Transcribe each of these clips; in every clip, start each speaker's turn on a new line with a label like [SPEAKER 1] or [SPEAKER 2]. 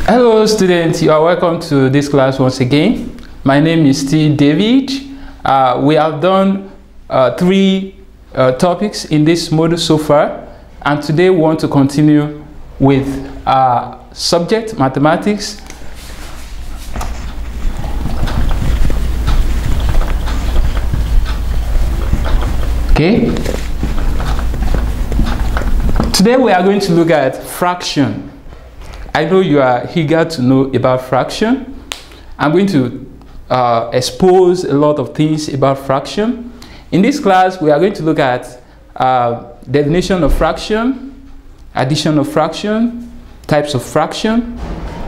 [SPEAKER 1] Hello students, you are welcome to this class once again. My name is T. David. We have done three topics in this module so far, and today we want to continue with subject mathematics. Okay. Today we are going to look at fraction. I know you are eager to know about fraction. I'm going to expose a lot of things about fraction. In this class, we are going to look at definition of fraction, addition of fraction, types of fraction,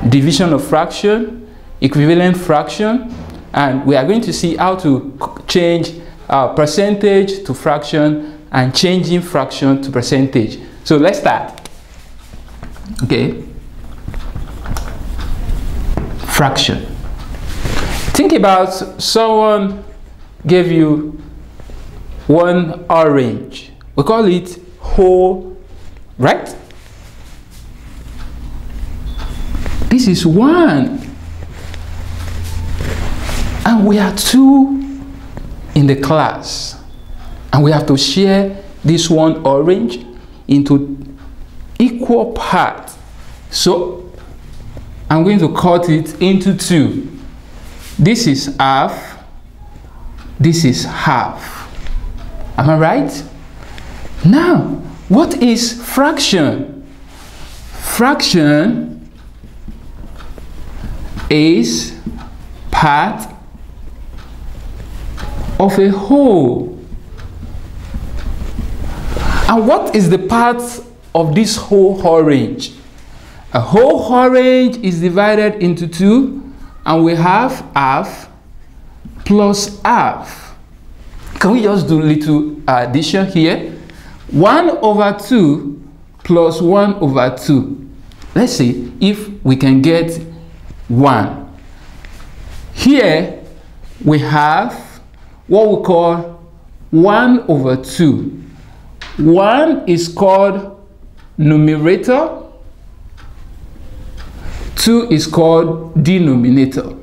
[SPEAKER 1] division of fraction, equivalent fraction, and we are going to see how to change percentage to fraction and changing fraction to percentage. So let's start. Okay. Fraction. Think about someone gave you one orange. We call it whole, right? This is one. And we are two in the class. And we have to share this one orange into equal parts. So I'm going to cut it into two. This is half. This is half. Am I right? Now, what is fraction? Fraction is part of a whole. And what is the part of this whole orange? A whole orange is divided into two, and we have half plus half. Can we just do a little addition here? 1 over 2 plus 1 over 2. Let's see if we can get 1. Here we have what we call 1 over 2. 1 is called numerator. 2 is called denominator,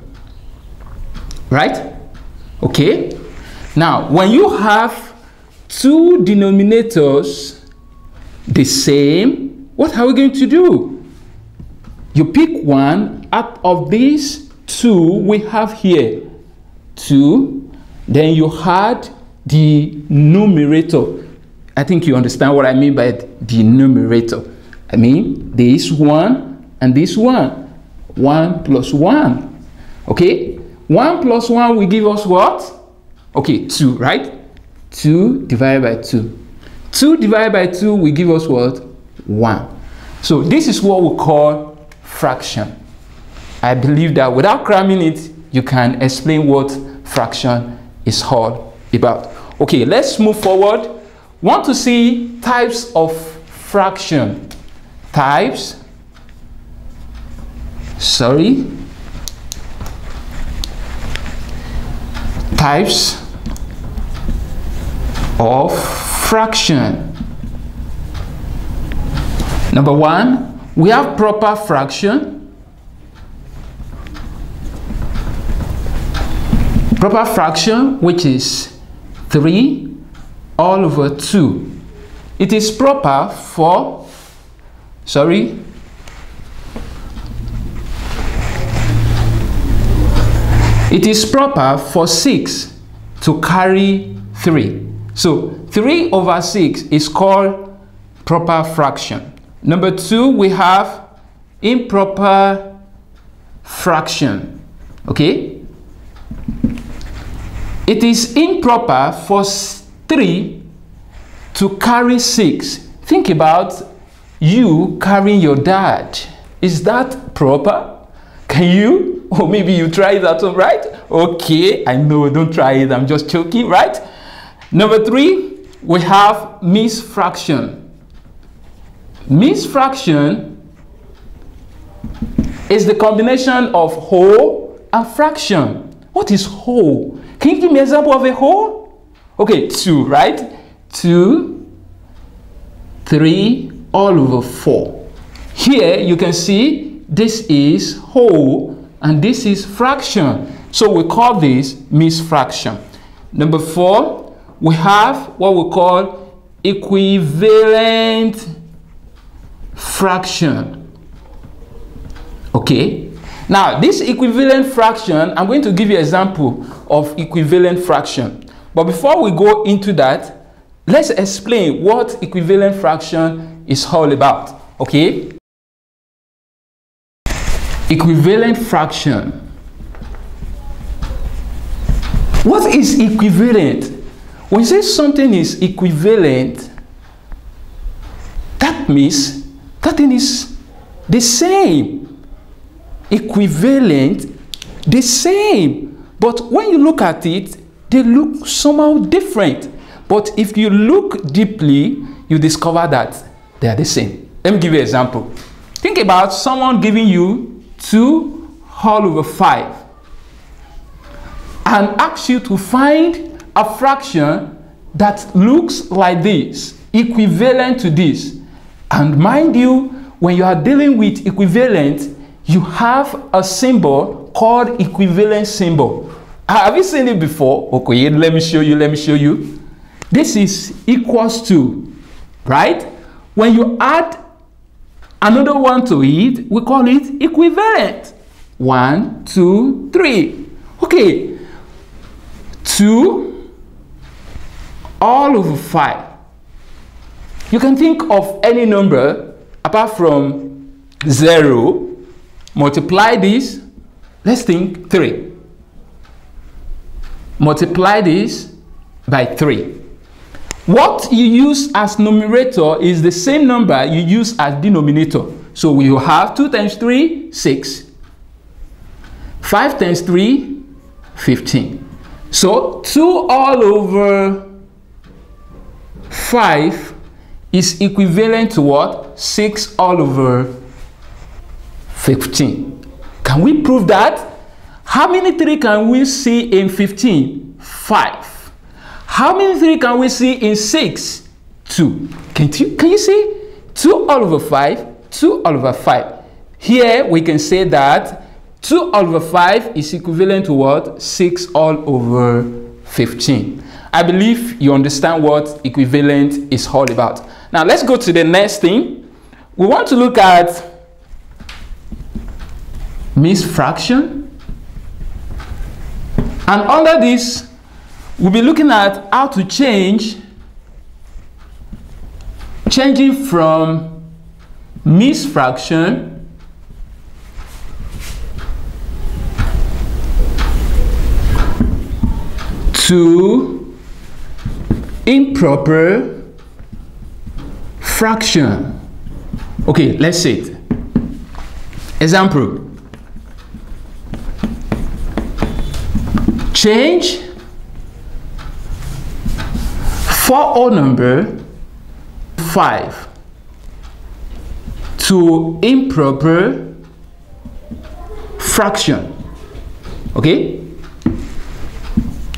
[SPEAKER 1] right? Okay. Now, when you have two denominators the same, what are we going to do? You pick one out of these two we have here, 2, then you add the numerator. I think you understand what I mean by the numerator. I mean, this one and this one. 1 plus 1. Okay, 1 plus 1 will give us what? Okay, 2, right? 2 divided by 2. 2 divided by 2 will give us what? 1. So this is what we call fraction. I believe that without cramming it, you can explain what fraction is all about. Okay, let's move forward. Want to see types of fraction. Types of fraction. Number 1, we have proper fraction. Proper fraction, which is 3 all over 2. It is proper for, it is proper for 6 to carry 3. So 3 over 6 is called proper fraction. Number 2, we have improper fraction. Okay? It is improper for 3 to carry 6. Think about you carrying your dad. Is that proper? Can you? Or maybe you try it at home, right? Okay, I know, don't try it, I'm just joking, right? Number 3, we have mixed fraction. Mixed fraction is the combination of whole and fraction. What is whole? Can you give me an example of a whole? Okay, 2, right? 2, 3, all over 4. Here you can see this is whole and this is fraction. So we call this mixed fraction. Number 4, we have what we call equivalent fraction. Okay, now this equivalent fraction, I'm going to give you an example of equivalent fraction. But before we go into that, let's explain what equivalent fraction is all about. Okay, equivalent fraction. What is equivalent? When you say something is equivalent, that means that thing is the same. Equivalent, the same. But when you look at it, they look somehow different. But if you look deeply, you discover that they are the same. Let me give you an example. Think about someone giving you 2 all over 5 and asks you to find a fraction that looks like this, equivalent to this. And mind you, when you are dealing with equivalent, you have a symbol called equivalent symbol. Have you seen it before? Okay, let me show you. This is equals to, right? When you add another one to it, we call it equivalent. 1, 2, 3. Okay, 2 all over 5. You can think of any number apart from 0. Multiply this, let's think 3. Multiply this by 3. What you use as numerator is the same number you use as denominator. So we will have 2 times 3, 6. 5 times 3, 15. So 2 all over 5 is equivalent to what? 6 all over 15. Can we prove that? How many 3 can we see in 15? 5. How many 3 can we see in 6? 2. Can you see? 2 all over 5, 2 all over 5. Here we can say that 2 all over 5 is equivalent to what? 6 all over 15. I believe you understand what equivalent is all about. Now let's go to the next thing. We want to look at mixed fraction, and under this we'll be looking at how to changing from mixed fraction to improper fraction. Okay, let's see it. Example. Change 4 whole number 5 to improper fraction. Okay,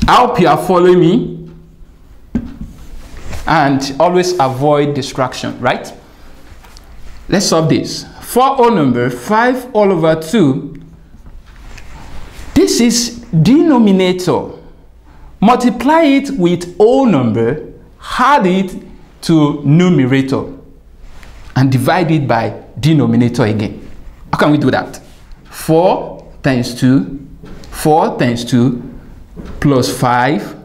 [SPEAKER 1] I hope you are following me, and always avoid distraction, right? Let's solve this. 4 whole number 5 all over 2. This is denominator. Multiply it with whole number, add it to numerator, and divide it by denominator again. How can we do that? 4 times 2, 4 times 2 plus 5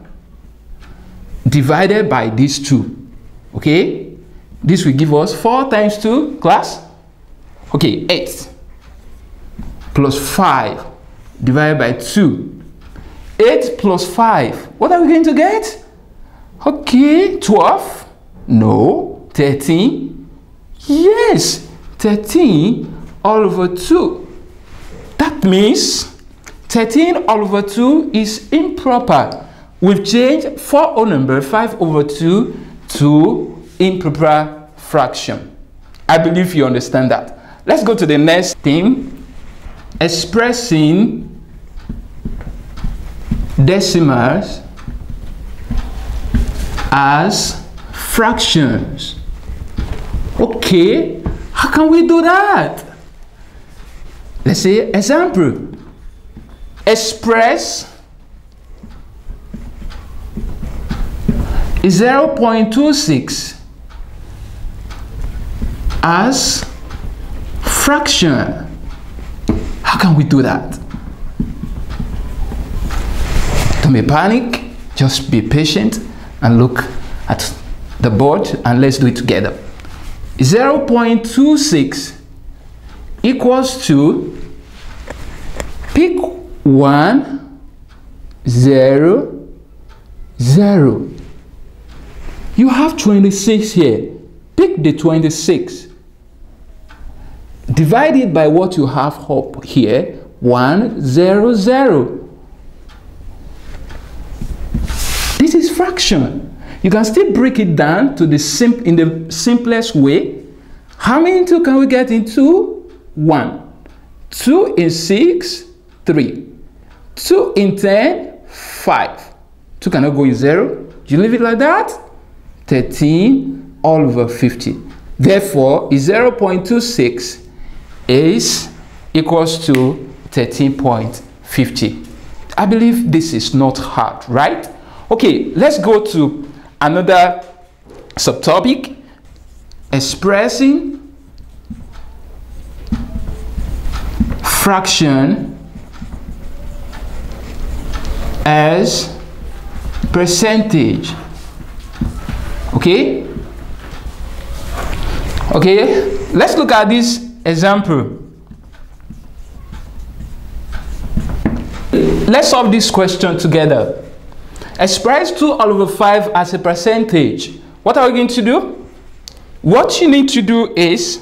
[SPEAKER 1] divided by these 2. Okay, this will give us 4 times 2, class. Okay, 8 plus 5 divided by 2. 8 plus 5, what are we going to get? Okay, 12. No. 13. Yes, 13 all over 2. That means 13 all over 2 is improper. We've changed 4 whole number 5 over 2 to improper fraction. I believe you understand that. Let's go to the next thing. expressing decimals as fractions. Okay, how can we do that? Let's say example. Express 0.26 as fraction. How can we do that? Don't be panic, just be patient and look at the board and let's do it together. 0.26 equals to, pick 1, 0, 0. You have 26 here. Pick the 26. Divide it by what you have up here, 1, 0, 0. This is fraction. You can still break it down to the simplest way. How many 2 can we get in 2? 1. 2 in 6, 3. 2 in 10, 5. 2 cannot go in 0. You leave it like that. 13 all over 50. Therefore, 0.26 is equals to 13.50. I believe this is not hard, right? Okay, let's go to another subtopic, expressing fraction as percentage. Okay, let's look at this example. Let's solve this question together. Express 2 all over 5 as a percentage. What are we going to do? What you need to do is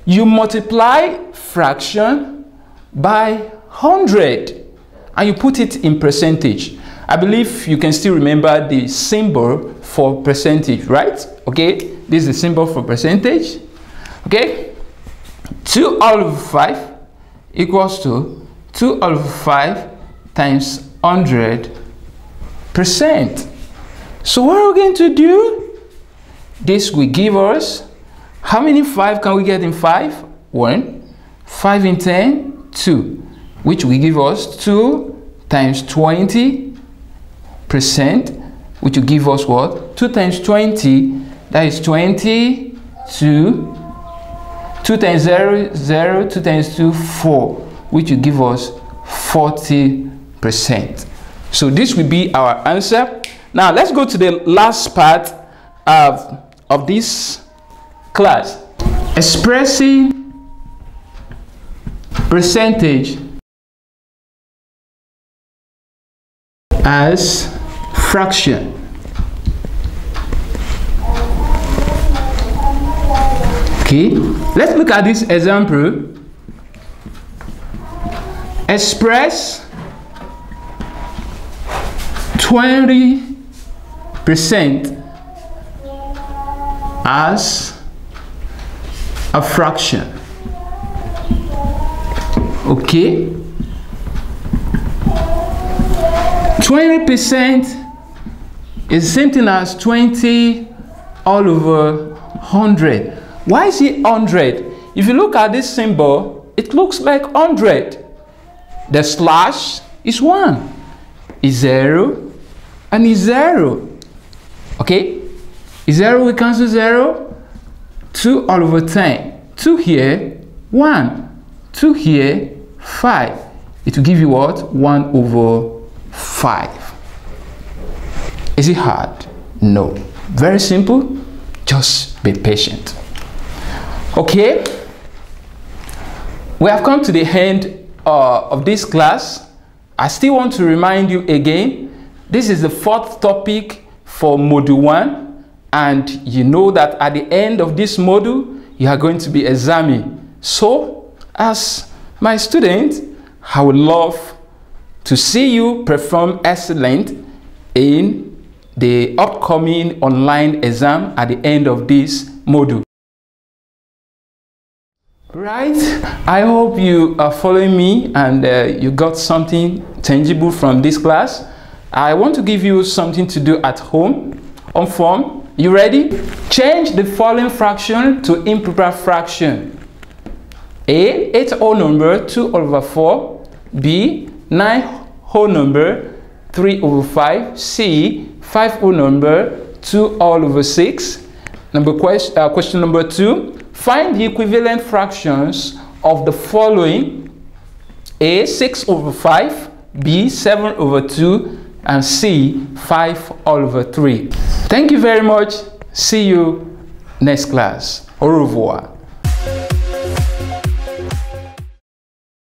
[SPEAKER 1] you multiply fraction by 100 and you put it in percentage. I believe you can still remember the symbol for percentage, right? Okay, this is the symbol for percentage. Okay, 2 all over 5 equals to 2 all over 5 times 100%. So what are we going to do? This will give us, how many 5 can we get in 5? 1. 5 in 10, 2, which will give us 2 times 20%, which will give us what? 2 times 20, that is 22. 2 times 0, 0, 2 times 2, 4, which will give us 40%. So this will be our answer. Now let's go to the last part of this class. Expressing percentage as fraction. Okay, let's look at this example. Express 20% as a fraction. Okay, 20% is the same thing as 20 all over 100. Why is it 100? If you look at this symbol, it looks like 100. The slash is 1, is 0, and is 0. Okay, is 0, we cancel 0. 2 all over 10. 2 here, 1. 2 here, 5. It will give you what? 1 over 5. Is it hard? No. Very simple. Just be patient. Okay, we have come to the end of this class. I still want to remind you again, this is the 4th topic for module 1, and you know that at the end of this module you are going to be examining. So as my student, I would love to see you perform excellent in the upcoming online exam at the end of this module. Right, I hope you are following me and you got something tangible from this class. I want to give you something to do at home on form. You ready? Change the following fraction to improper fraction. A, 8 whole number 2 over 4. B, 9 whole number 3 over 5. C, 5 whole number 2 all over 6. Question number 2. Find the equivalent fractions of the following: A, 6 over 5, B, 7 over 2, and C, 5 all over 3. Thank you very much. See you next class. Au revoir.